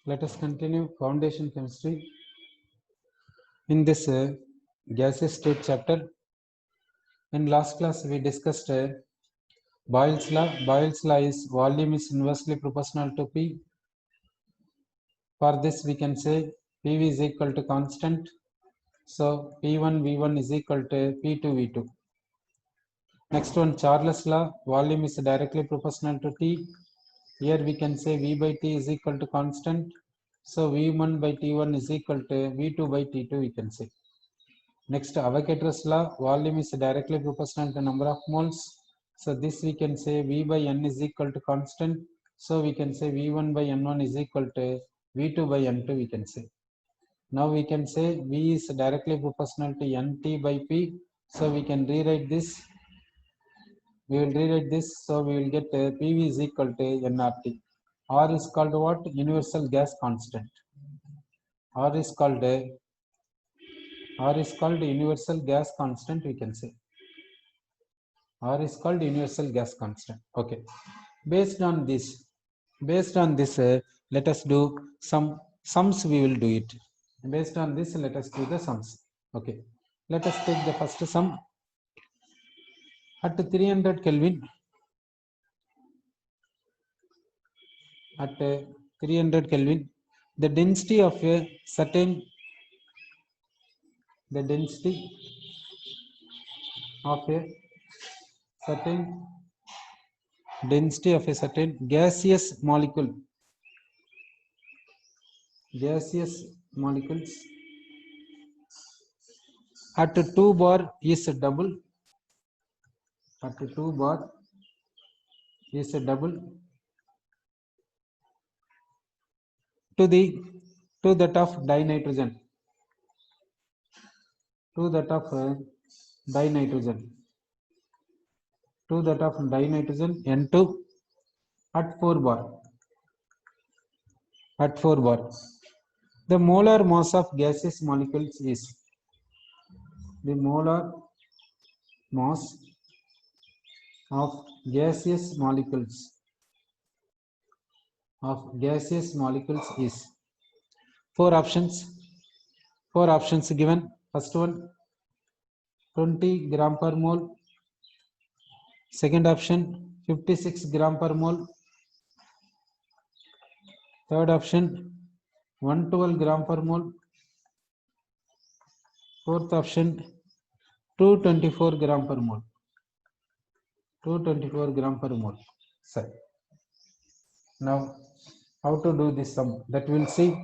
Let us continue foundation chemistry. In this gaseous state chapter, in last class we discussed Boyle's law. Boyle's law is volume is inversely proportional to P. For this we can say PV is equal to constant. So P1 V1 is equal to P2 V2. Next one, Charles law, volume is directly proportional to T. Here we can say V by T is equal to constant. So V1 by T1 is equal to V2 by T2 we can say. Next, Avogadro's law, volume is directly proportional to number of moles. So this we can say V by N is equal to constant. So we can say V1 by N1 is equal to V2 by N2 we can say. Now we can say V is directly proportional to Nt by P. So we can rewrite this. We will rewrite this. So we will get PV is equal to nRT. R is called what? Universal gas constant. R is called universal gas constant we can say. R is called universal gas constant. Okay. Based on this, let us do some sums. We will do it. Based on this, let us do the sums. Okay. Let us take the first sum. At 300 Kelvin, the density of a certain gaseous molecules at 2 bar is double. To that of dinitrogen. N2 at 4 bar. The molar mass of gaseous molecules is is 4 options given. First one 20 gram per mole. Second option 56 gram per mole. Third option 112 gram per mole. Fourth option 224 gram per mole. Sorry. Now how to do this sum, that we'll see.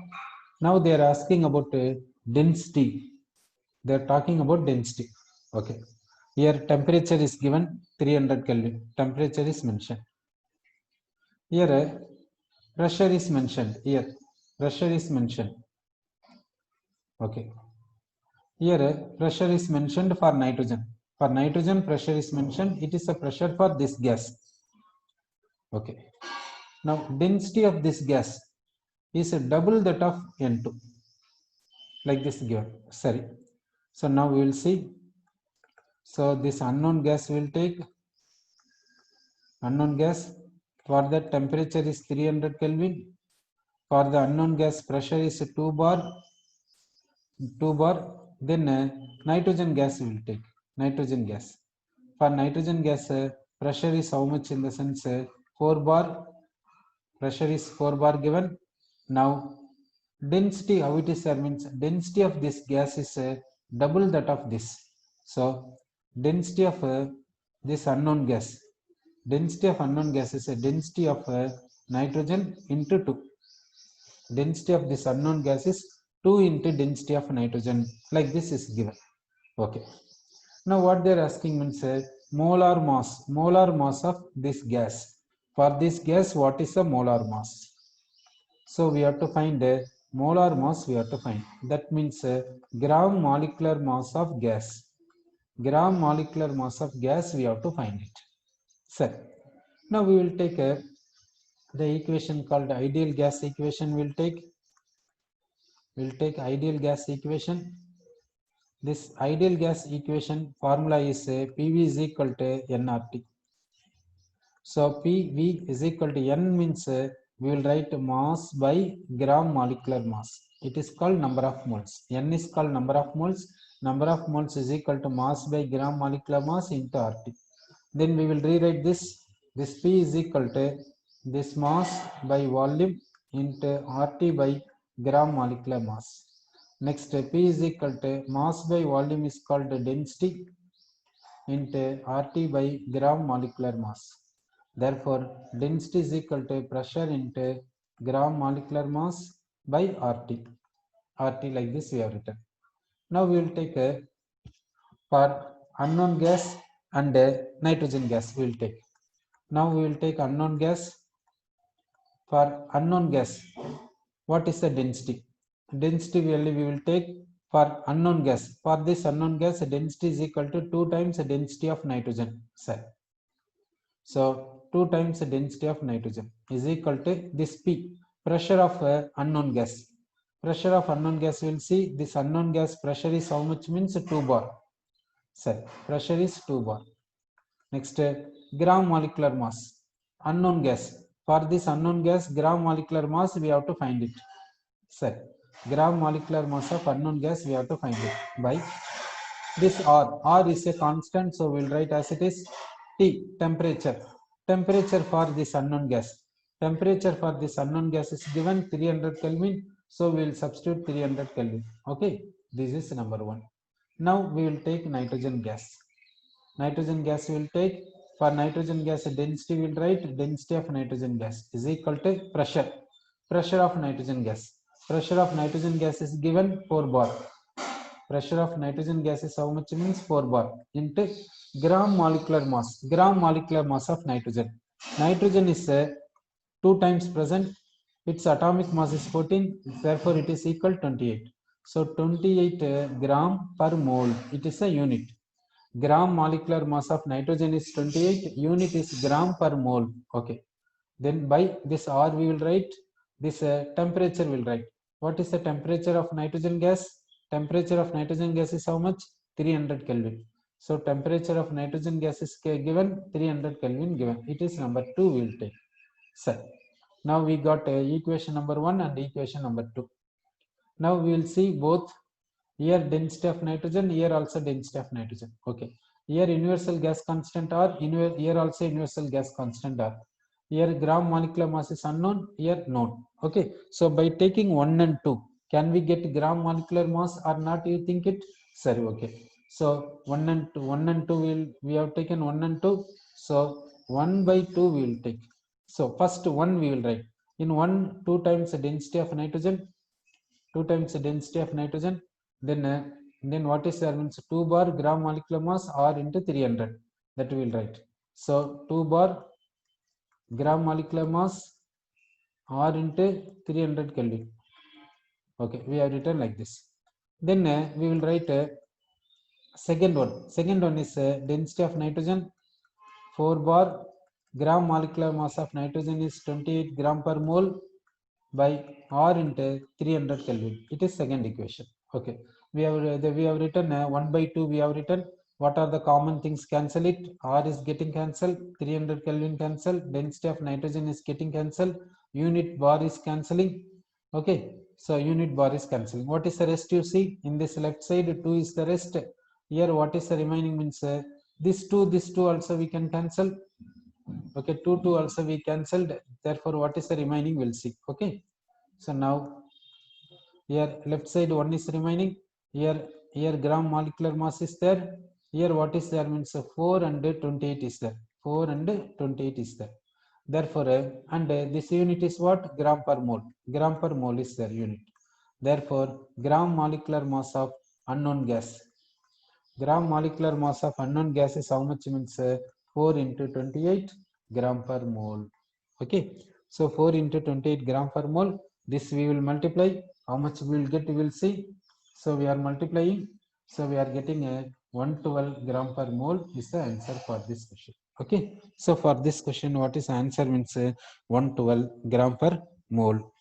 Now they are asking about density. They are talking about density. Okay. Here temperature is given 300 Kelvin. Temperature is mentioned. Here pressure is mentioned. Okay. Here pressure is mentioned for nitrogen. For nitrogen pressure is mentioned. It is a pressure for this gas. Okay. Now density of this gas is double that of N2. Like this given. Sorry. So now we will see. So this unknown gas will take. Unknown gas, for that temperature is 300 Kelvin. For the unknown gas pressure is 2 bar. Then nitrogen gas will take. For nitrogen gas pressure is how much, in the sense 4 bar. Pressure is 4 bar given. Now density, how it is means density of this gas is double that of this. So density of this unknown gas. Density of unknown gas is a density of nitrogen into 2. Density of this unknown gas is 2 into density of nitrogen. Like this is given. Okay. Now what they are asking means molar mass of this gas. For this gas, what is the molar mass? So we have to find a molar mass. That means gram molecular mass of gas. We have to find it. So now we will take the equation called ideal gas equation. We'll take ideal gas equation. This ideal gas equation formula is PV is equal to nRT. So PV is equal to N means we will write mass by gram molecular mass. It is called number of moles. N is called number of moles. Number of moles is equal to mass by gram molecular mass into RT. Then we will rewrite this. This P is equal to this mass by volume into RT by gram molecular mass. Next, P is equal to mass by volume is called density into RT by gram molecular mass. Therefore, density is equal to pressure into gram molecular mass by RT. RT like this we have written. Now we will take for unknown gas and nitrogen gas we will take. Now we will take unknown gas. For unknown gas, what is the density? Density value we will take for unknown gas. For this unknown gas, density is equal to 2 times the density of nitrogen. So 2 times the density of nitrogen is equal to this P, pressure of unknown gas. Pressure of unknown gas, we will see this unknown gas pressure is how much, means 2 bar. Pressure is 2 bar. Next, gram molecular mass, unknown gas. For this unknown gas, gram molecular mass we have to find it. Gram molecular mass of unknown gas we have to find it by this R. R is a constant, so we will write as it is. T, temperature. Temperature for this unknown gas. Temperature for this unknown gas is given 300 Kelvin, so we will substitute 300 Kelvin. Okay, this is number 1. Now we will take nitrogen gas. Nitrogen gas we will take. For nitrogen gas density we will write density of nitrogen gas is equal to pressure. Pressure of nitrogen gas. Pressure of nitrogen gas is given 4 bar. Pressure of nitrogen gas is how much, means 4 bar into gram molecular mass. Gram molecular mass of nitrogen. Nitrogen is 2 times present. Its atomic mass is 14. Therefore, it is equal to 28. So 28 gram per mole. It is a unit. Gram molecular mass of nitrogen is 28. Unit is gram per mole. Okay. Then by this R we will write this temperature will write. What is the temperature of nitrogen gas? Temperature of nitrogen gas is how much? 300 Kelvin. So temperature of nitrogen gas is given 300 Kelvin given. It is number 2 we will take. Now we got equation number 1 and equation number 2. Now we will see both. Here density of nitrogen, here also density of nitrogen. Okay. Here universal gas constant R, here also universal gas constant R. Here gram molecular mass is unknown, here known. Okay. So by taking 1 and 2, can we get gram molecular mass or not? You think it? Sorry. Okay. So 1 and 2, 1 and 2 we have taken 1 and 2. So 1 by 2 we will take. So first 1 we will write. In 1, 2 times the density of nitrogen. 2 times the density of nitrogen. Then what is there, means 2 bar gram molecular mass R into 300, that we will write. So 2 bar gram molecular mass R into 300 Kelvin. Okay, we have written like this. Then we will write second one. Second one is density of nitrogen. 4 bar gram molecular mass of nitrogen is 28 gram per mole by R into 300 Kelvin. It is second equation. Okay, we have written 1 by 2 we have written. What are the common things? Cancel it. R is getting cancelled, 300 Kelvin cancel, density of nitrogen is getting cancelled, unit bar is cancelling. Okay, so unit bar is cancelling. What is the rest? You see in this left side 2 is the rest. Here what is the remaining, means this 2 also we can cancel. Okay, 2 also we cancelled. Therefore, what is the remaining? We'll see. Okay, so now here left side 1 is remaining. Here gram molecular mass is there. Here what is there, means 4 and 28 is there. 4 and 28 is there. Therefore, and this unit is what? Gram per mole. Gram per mole is their unit. Therefore, gram molecular mass of unknown gas. Gram molecular mass of unknown gas is how much, means 4 into 28 gram per mole. Okay, so 4 into 28 gram per mole. This we will multiply. How much we will get, we will see. So we are multiplying. So we are getting a 112 gram per mole is the answer for this question. Okay, so for this question, what is the answer, means 112 gram per mole.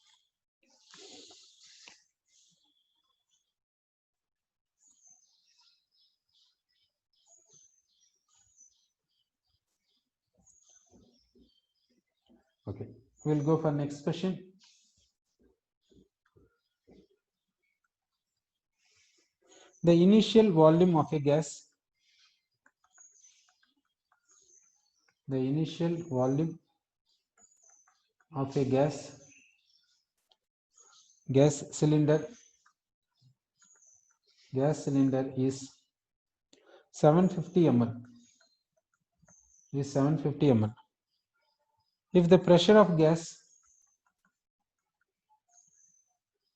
Okay. We'll go for next question. The initial volume of a gas, the initial volume of a gas cylinder is 750 ml. Is 750 ml. If the pressure of gas,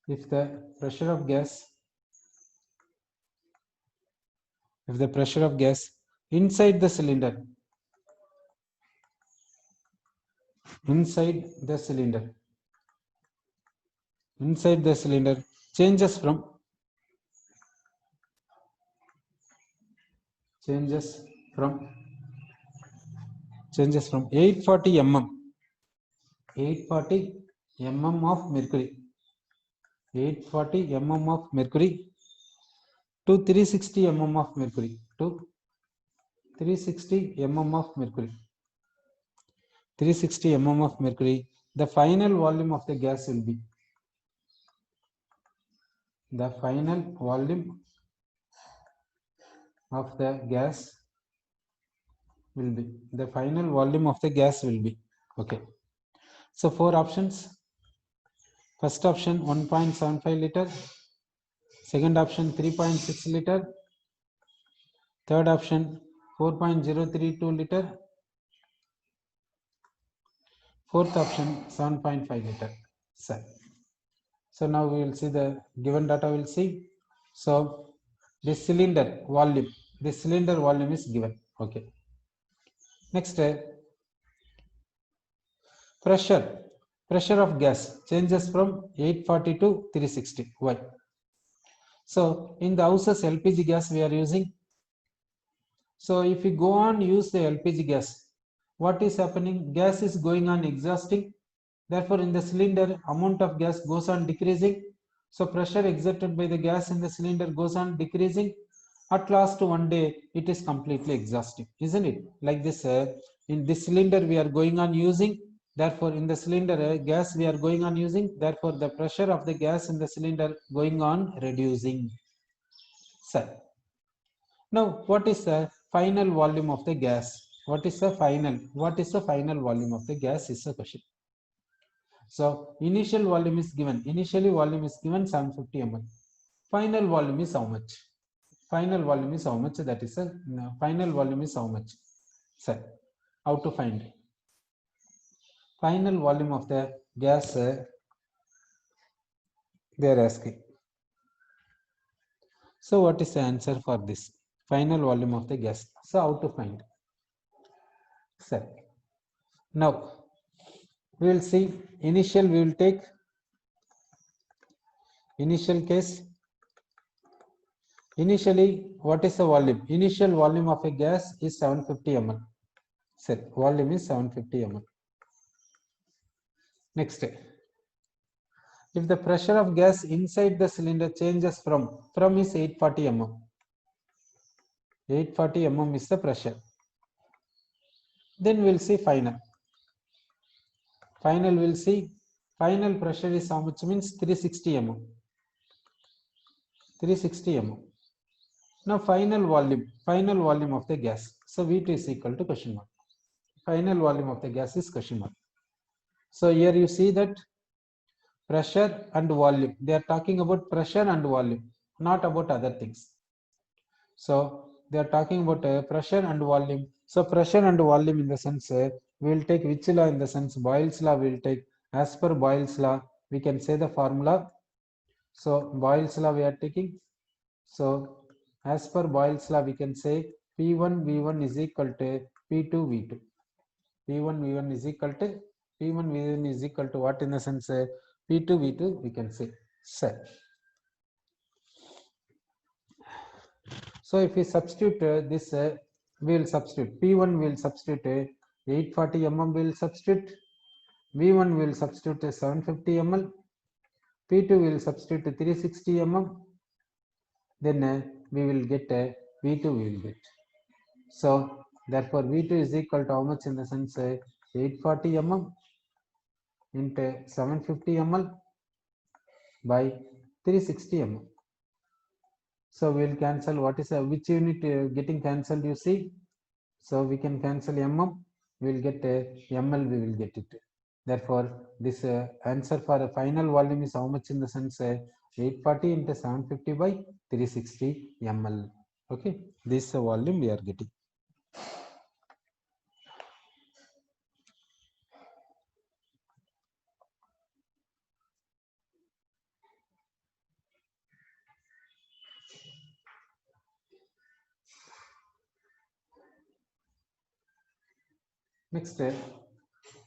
if the pressure of gas inside the cylinder changes from 840 mm of mercury, 840 mm of mercury to 360 mm of mercury, to 360 mm of mercury, 360 mm of mercury, the final volume of the gas will be, the final volume of the gas will be, the final volume of the gas will be. Okay, so 4 options. First option 1.75 liter, second option 3.6 liter, third option 4.032 liter, fourth option 7.5 liter. So now we will see the given data. We'll see. So this cylinder volume is given. Okay. Next, pressure of gas changes from 840 to 360. Why? So in the houses LPG gas we are using. So if we go on use the LPG gas, what is happening? Gas is going on exhausting. Therefore, in the cylinder, amount of gas goes on decreasing. So pressure exerted by the gas in the cylinder goes on decreasing. At last, one day, it is completely exhausting, isn't it? Like this, in this cylinder, we are going on using. Therefore, in the cylinder, gas we are going on using. Therefore, the pressure of the gas in the cylinder going on reducing. Sir. Now, what is the final volume of the gas? What is the final volume of the gas is the question. So initial volume is given. Initially volume is given 750 ml. Final volume is how much? Final volume is how much? That is a final volume is how much? Sir, how to find final volume of the gas? They are asking. So what is the answer for this? Final volume of the gas. So how to find? Sir, now we will see. Initial we will take initial case. Initially, what is the volume? Initial volume of a gas is 750 ml. Set volume is 750 ml. Next, if the pressure of gas inside the cylinder changes from is 840 mm. 840 mm is the pressure. Then we'll see final. Final we'll see. Final pressure is how much? Means 360 mm. 360 mm. Now final volume of the gas. So V2 is equal to question mark. Final volume of the gas is question mark. So here you see that pressure and volume. They are talking about pressure and volume, not about other things. So they are talking about pressure and volume. So pressure and volume in the sense, we will take which law in the sense? Boyle's law we will take. As per Boyle's law, we can say the formula. So Boyle's law we are taking. So as per Boyle's law, we can say P1 V1 is equal to P2 V2. P1 V1 is equal to P1 V1 is equal to what in the sense? P2 V2 we can say. Sir. So if we substitute this, we will substitute P1 we will substitute 840 mm we will substitute, V1 we will substitute 750 ml, P2 we will substitute 360 mm, then we will get V2 we will get. So therefore V2 is equal to how much in the sense? 840 mm into 750 ml by 360 ml. So we will cancel what is which unit getting cancelled, you see. So we can cancel mm, we will get ml, we will get it. Therefore, this answer for the final volume is how much in the sense 840 into 750 by 360 ml. Okay, this volume we are getting. Next,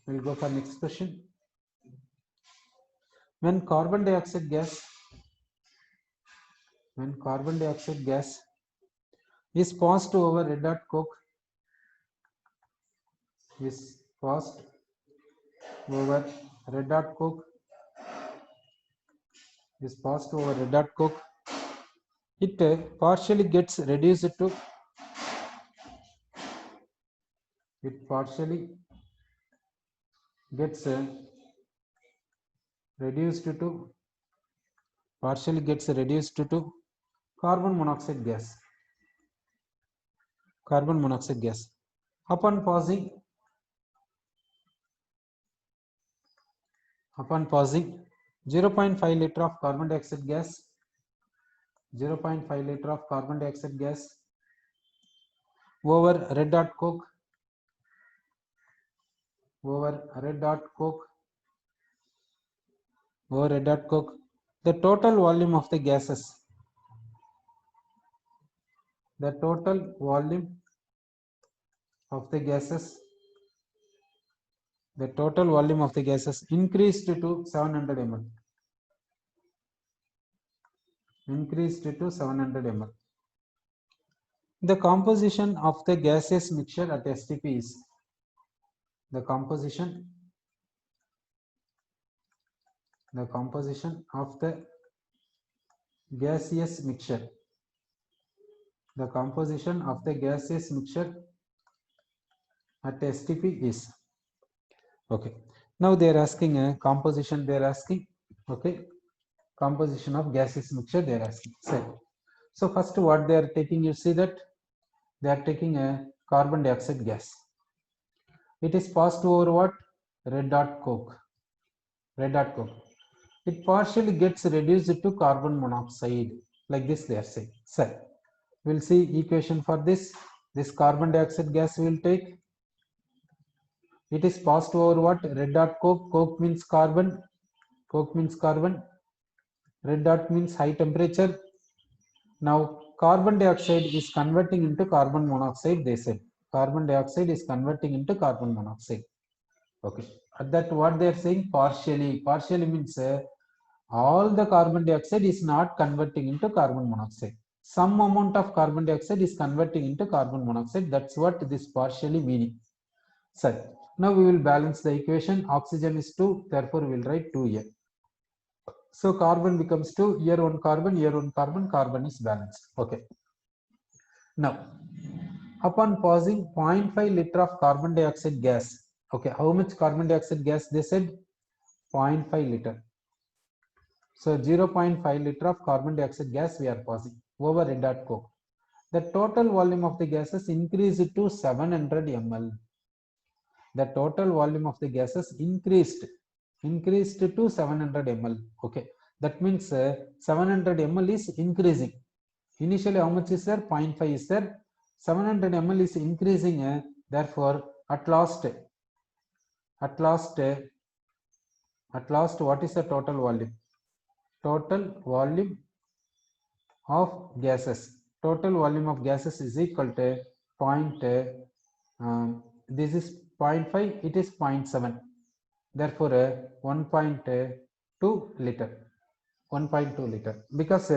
we'll go for next question. When carbon dioxide gas is passed over red hot coke, it partially gets reduced to carbon monoxide gas. Upon passing 0.5 liter of carbon dioxide gas over red hot coke, the total volume of the gases increased to 700 ml. The composition of the gaseous mixture at STP is the composition of the gaseous mixture. At STP is okay. Now they are asking a composition. They are asking composition of gaseous mixture. They are asking. So first, what they are taking, you see that they are taking a carbon dioxide gas. It is passed over what? Red hot coke. It partially gets reduced to carbon monoxide. Like this they are saying. So we'll see equation for this. This carbon dioxide gas we will take. It is passed over what? Red hot coke. Coke means carbon. Red hot means high temperature. Now carbon dioxide is converting into carbon monoxide. They said carbon dioxide is converting into carbon monoxide. Okay. At that what they are saying, partially means all the carbon dioxide is not converting into carbon monoxide. Some amount of carbon dioxide is converting into carbon monoxide. That's what this partially meaning. So now we will balance the equation. Oxygen is 2, therefore we will write 2 here. So carbon becomes 2, here 1 carbon, carbon is balanced. Okay. Now, upon passing 0.5 liter of carbon dioxide gas, okay, how much carbon dioxide gas they said? 0.5 liter. So 0.5 liter of carbon dioxide gas we are passing over red hot coke. The total volume of the gases increased to 700 ml. The total volume of the gases increased to 700 ml. Okay, that means 700 ml is increasing. Initially, how much is there? 0.5 is there. 700 ml is increasing. Therefore, at last, what is the total volume? Total volume of gases. Total volume of gases is equal to this is 0.5. It is 0.7. Therefore, 1.2 liter. 1.2 liter. Because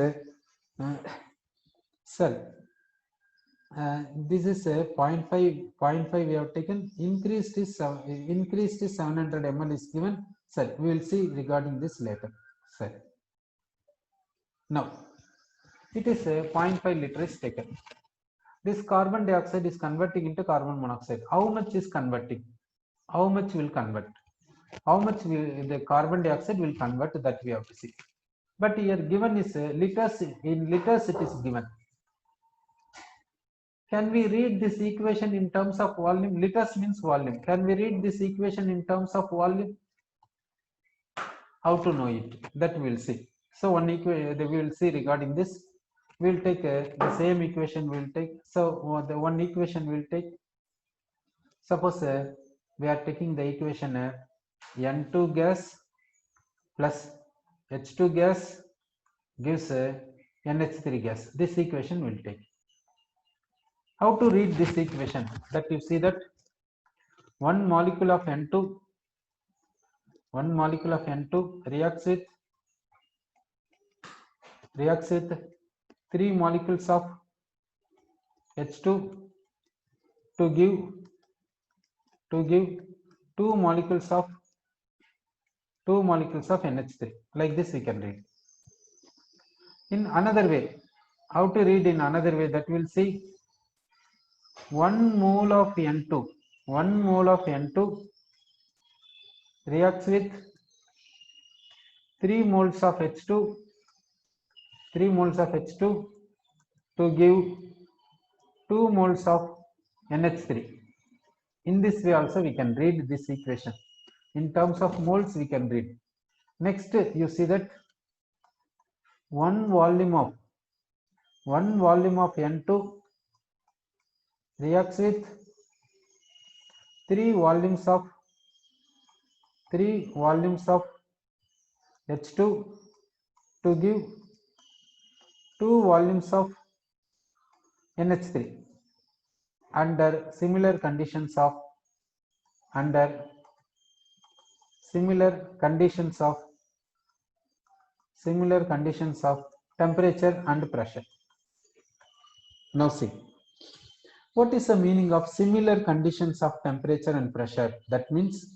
this is a 0.5 we have taken, increased is 700 ml is given. Sir, we will see regarding this later. Sir, now it is a 0.5 liter is taken. This carbon dioxide is converting into carbon monoxide. How much is converting? How much will convert? how much the carbon dioxide will convert, that we have to see. But here given is liters, in liters it is given. Can we read this equation in terms of volume? Liters means volume. Can we read this equation in terms of volume? How to know it? That we will see. So one equation we will see regarding this. We will take the same equation. We will take. So the one equation we will take. Suppose we are taking the equation N2 gas plus H2 gas gives NH3 gas. This equation will take. How to read this equation? That you see that one molecule of N2 reacts with 3 molecules of H2 to give 2 molecules of NH3. Like this we can read. In another way, how to read in another way, that we'll see 1 mole of N2 reacts with 3 moles of H2 to give 2 moles of NH3. In this way also we can read this equation. In terms of moles we can read. Next you see that one volume of N2 reacts with 3 volumes of H2 to give 2 volumes of NH3 under similar conditions of temperature and pressure. Now see, what is the meaning of similar conditions of temperature and pressure? That means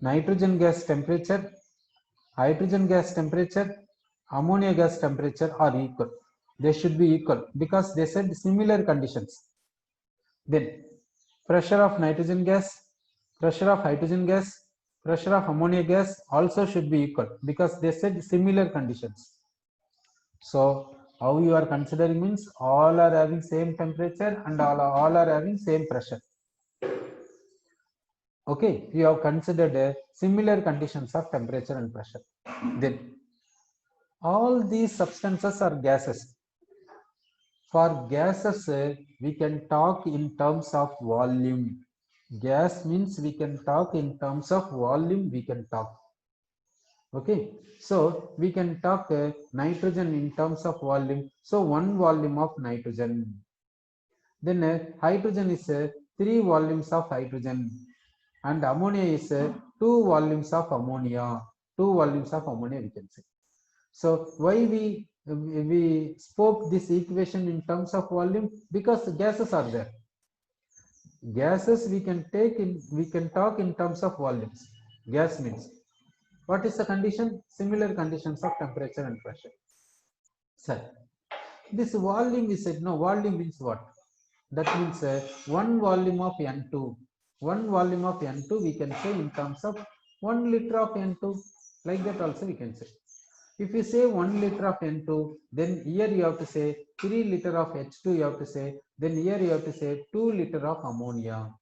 nitrogen gas temperature, hydrogen gas temperature, ammonia gas temperature are equal. They should be equal because they said similar conditions. Then pressure of nitrogen gas, pressure of hydrogen gas, pressure of ammonia gas also should be equal because they said similar conditions. So how you are considering means all are having same temperature and all are having same pressure. Okay, you have considered similar conditions of temperature and pressure. Then all these substances are gases. For gases, we can talk in terms of volume. Gas means we can talk in terms of volume, we can talk. Okay, so we can talk nitrogen in terms of volume. So 1 volume of nitrogen. Then hydrogen is 3 volumes of hydrogen. And ammonia is 2 volumes of ammonia. 2 volumes of ammonia we can say. So why we spoke this equation in terms of volume? Because gases are there. Gases we can talk in terms of volumes. Gas means what is the condition? Similar conditions of temperature and pressure. Sir, this volume we said no. Volume means what? That means 1 volume of N2. 1 volume of N2 we can say in terms of 1 liter of N2. Like that also we can say. If you say 1 liter of N2, then here you have to say 3 liter of H2 you have to say, then here you have to say 2 liter of ammonia.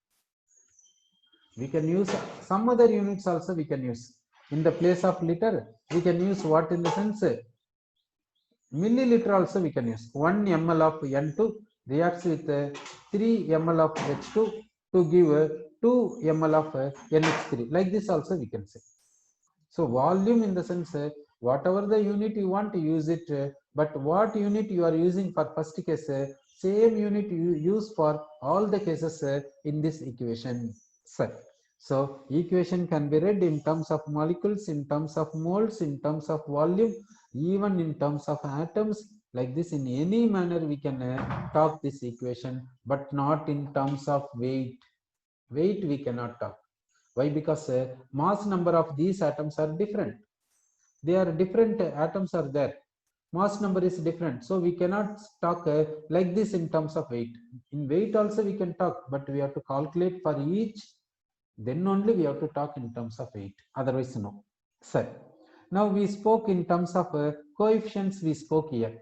We can use some other units also we can use. In the place of liter, we can use what in the sense? Milliliter also we can use. 1 ml of N2 reacts with 3 ml of H2 to give 2 ml of NH3. Like this also we can say. So volume in the sense, whatever the unit you want to use it, but what unit you are using for first case, same unit you use for all the cases in this equation. So equation can be read in terms of molecules, in terms of moles, in terms of volume, even in terms of atoms. Like this, in any manner we can talk this equation, but not in terms of weight. Weight we cannot talk. Why? Because mass number of these atoms are different. They are different, atoms are there. Mass number is different. So we cannot talk like this in terms of weight. In weight also we can talk, but we have to calculate for each then only we have to talk in terms of weight, otherwise no. Sir, now we spoke in terms of coefficients, we spoke here.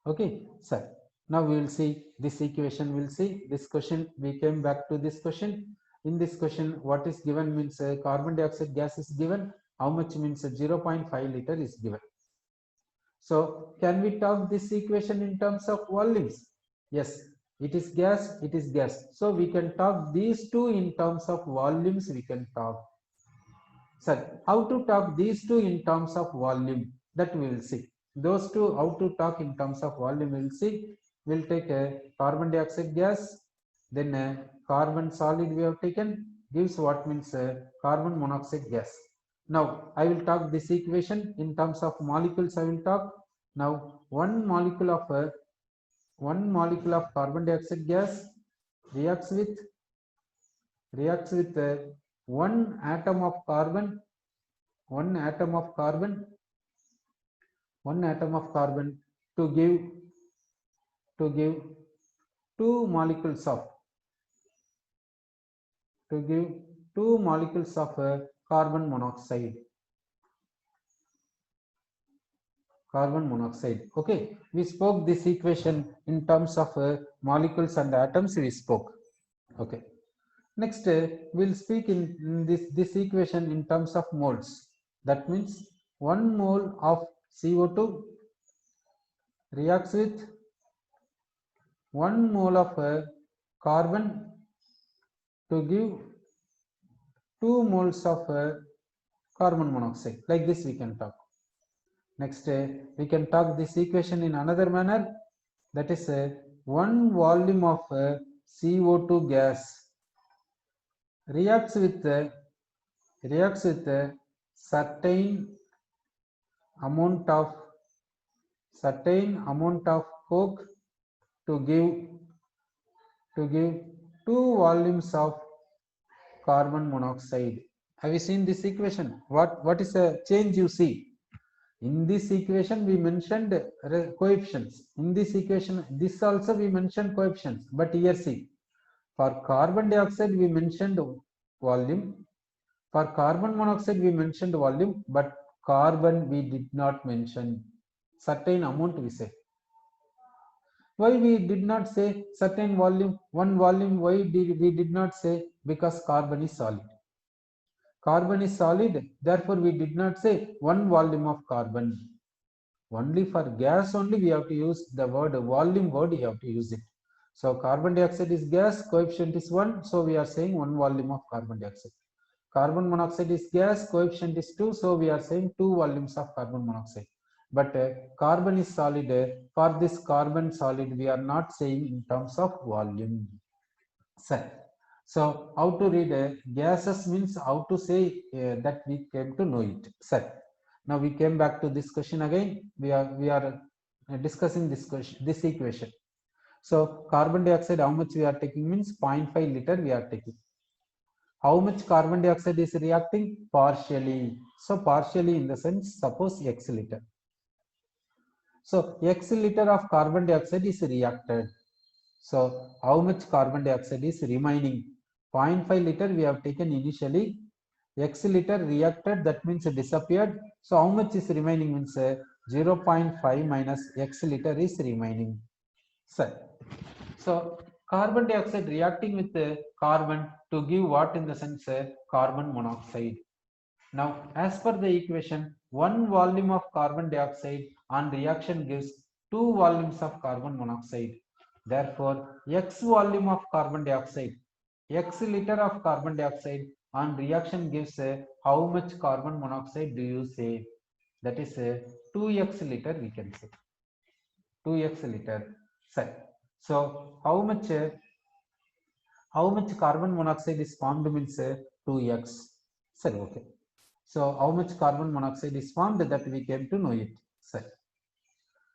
Okay, sir. Now we will see this equation, we'll see this question. We came back to this question. In this question, what is given means carbon dioxide gas is given. How much means 0.5 liter is given. So can we talk this equation in terms of volumes? Yes, it is gas, it is gas. So we can talk these two in terms of volumes, we can talk. Sir, how to talk these two in terms of volume, that we will see. Those two, how to talk in terms of volume, we will see. We'll take a carbon dioxide gas, then a carbon solid we have taken, gives what means carbon monoxide gas. Now, I will talk this equation in terms of molecules, I will talk. Now, one molecule of carbon dioxide gas reacts with one atom of carbon to give two molecules of carbon monoxide. Okay, we spoke this equation in terms of molecules and atoms, we spoke. Okay, next we'll speak in this equation in terms of moles. That means 1 mole of CO2 reacts with 1 mole of carbon to give 2 moles of carbon monoxide. Like this we can talk. Next we can talk this equation in another manner. That is 1 volume of CO2 gas reacts with a certain amount of coke to give 2 volumes of carbon monoxide. Have you seen this equation? What is the change you see? In this equation we mentioned coefficients. In this equation, this also we mentioned coefficients. But here see, for carbon dioxide we mentioned volume. For carbon monoxide we mentioned volume, but carbon we did not mention. Certain amount we say. Why we did not say certain volume, one volume? Why we did not say? Because carbon is solid. Carbon is solid, therefore we did not say 1 volume of carbon. Only for gas only we have to use the word volume word, you have to use it. So carbon dioxide is gas, coefficient is 1, so we are saying 1 volume of carbon dioxide. Carbon monoxide is gas, coefficient is 2, so we are saying 2 volumes of carbon monoxide. But carbon is solid. For this carbon solid, we are not saying in terms of volume. Sir. So how to read gases means how to say that we came to know it. Sir. Now we came back to this question again. We are discussing this equation. So carbon dioxide, how much we are taking means 0.5 liter we are taking. How much carbon dioxide is reacting? Partially. So partially in the sense, suppose X liter. So X liter of carbon dioxide is reacted. So how much carbon dioxide is remaining? 0.5 liter we have taken initially. X liter reacted, that means it disappeared. So how much is remaining means 0.5 minus X liter is remaining. So carbon dioxide reacting with carbon to give what in the sense carbon monoxide. Now as per the equation, 1 volume of carbon dioxide on reaction gives 2 volumes of carbon monoxide. Therefore, X volume of carbon dioxide, X liter of carbon dioxide on reaction gives how much carbon monoxide do you say? That is 2x liter we can say. 2x liter. So how much carbon monoxide is formed means 2x. Okay. So how much carbon monoxide is formed, that we came to know it.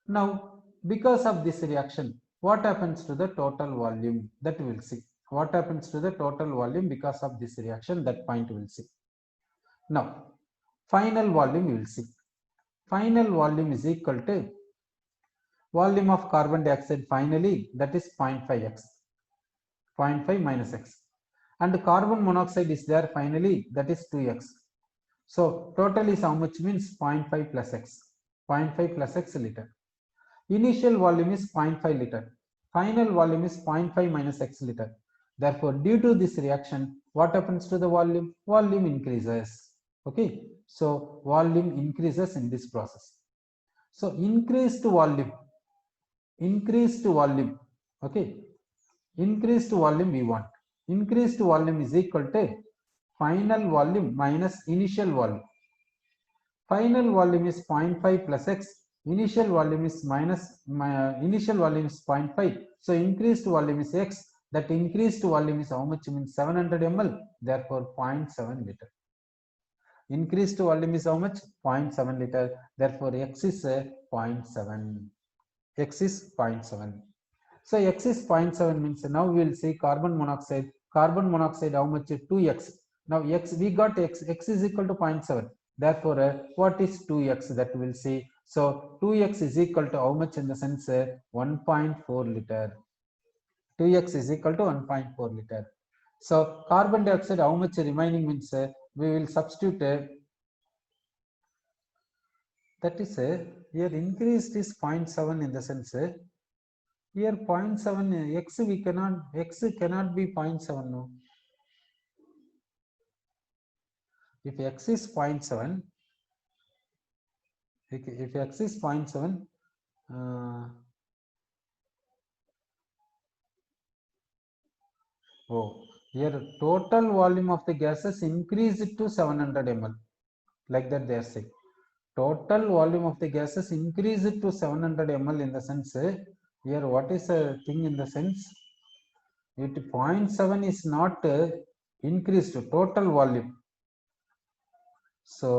Now because of this reaction, what happens to the total volume, that we will see. What happens to the total volume because of this reaction, that point we will see. Now final volume we will see. Final volume is equal to volume of carbon dioxide finally, that is 0.5x. 0.5 minus x. and carbon monoxide is there finally, that is 2x. So total is how much means 0.5 plus x, 0.5 plus x liter. Initial volume is 0.5 liter. Final volume is 0.5 minus x liter. Therefore, due to this reaction, what happens to the volume? Volume increases. Okay. So volume increases in this process. So increased volume. Okay. Increased volume we want. Increased volume is equal to final volume minus initial volume. Final volume is 0.5 plus x. Initial volume is initial volume is 0.5. So increased volume is x. That increased volume is how much means 700 ml. Therefore 0.7 liter. Increased volume is how much? 0.7 liter. Therefore x is 0.7. X is 0.7. So x is 0.7 means now we will see carbon monoxide. Carbon monoxide how much? 2x. Now x, we got x. X is equal to 0.7. Therefore, what is 2x? That we will see. So 2x is equal to how much in the sense 1.4 liter. 2x is equal to 1.4 liter. So carbon dioxide how much remaining means we will substitute that is here increased is 0.7 in the sense here 0.7 x we cannot, x cannot be 0.7 no. If x is 0.7, if x is 0.7, here total volume of the gases increased to 700 ml. Like that they are saying. Total volume of the gases increased to 700 ml in the sense here what is a thing in the sense it 0.7 is not increased total volume. So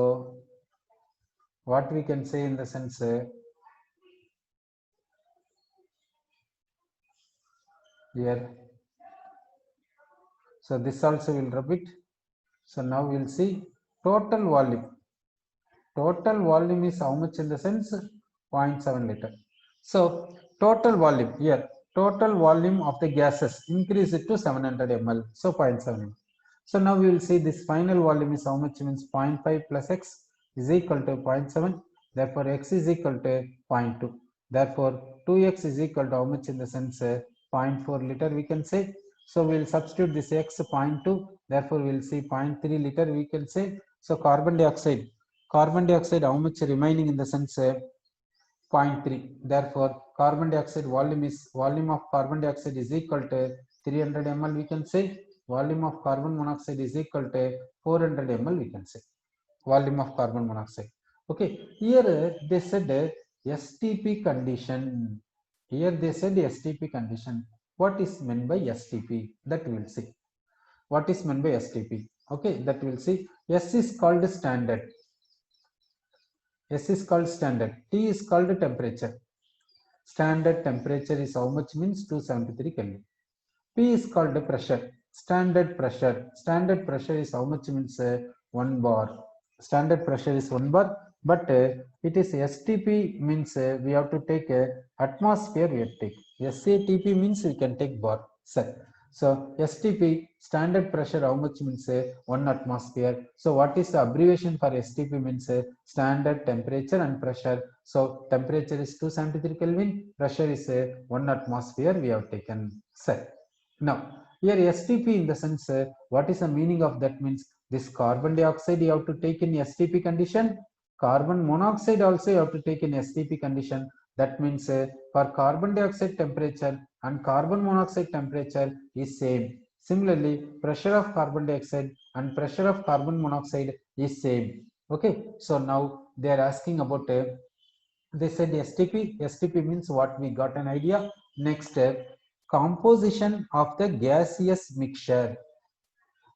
what we can say in the sense here, so this also will repeat. So now we will see total volume. Total volume is how much in the sense 0.7 liter. So total volume here, total volume of the gases increase it to 700 ml. So 0.7. So now we will see this final volume is how much means 0.5 plus x is equal to 0.7. Therefore, x is equal to 0.2. Therefore, 2x is equal to how much in the sense 0.4 liter we can say. So we will substitute this x 0.2. Therefore, we will see 0.3 liter we can say. So carbon dioxide how much remaining in the sense 0.3. Therefore, carbon dioxide volume of carbon dioxide is equal to 300 ml we can say. Volume of carbon monoxide is equal to 400 ml we can say. Volume of carbon monoxide. Okay, here they said STP condition. Here they said STP condition. What is meant by STP? That we will see. What is meant by STP? Okay, that we will see. S is called standard. S is called standard. T is called temperature. Standard temperature is how much means 273 Kelvin. P is called pressure. Standard pressure. Standard pressure is how much means 1 bar. Standard pressure is 1 bar, but it is STP means we have to take atmosphere. We have to take SATP means we can take bar. So STP standard pressure how much means 1 atmosphere. So what is the abbreviation for STP means standard temperature and pressure. So temperature is 273 Kelvin, pressure is 1 atmosphere we have taken. Now here STP in the sense what is the meaning of that means this carbon dioxide you have to take in STP condition, carbon monoxide also you have to take in STP condition. That means for carbon dioxide temperature and carbon monoxide temperature is same. Similarly, pressure of carbon dioxide and pressure of carbon monoxide is same. Okay, so now they are asking about they said STP. STP means what we got an idea. Next, composition of the gaseous mixture.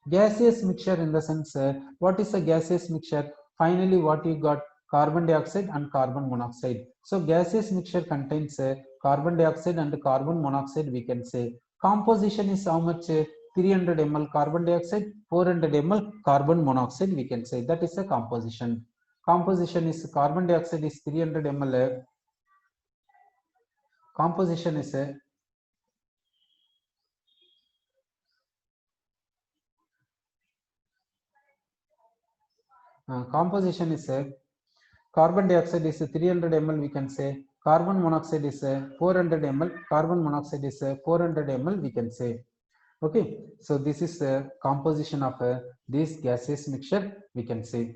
Gaseous mixture in the sense what is a gaseous mixture? Finally, what you got? Carbon dioxide and carbon monoxide. So gaseous mixture contains carbon dioxide and carbon monoxide we can say. Composition is how much? 300 ml carbon dioxide, 400 ml carbon monoxide we can say. That is a composition. Composition is carbon dioxide is 300 ml. Composition is composition is carbon dioxide is 300 ml, we can say. Carbon monoxide is 400 ml. Carbon monoxide is 400 ml, we can say. Okay, so this is the composition of this gaseous mixture, we can say.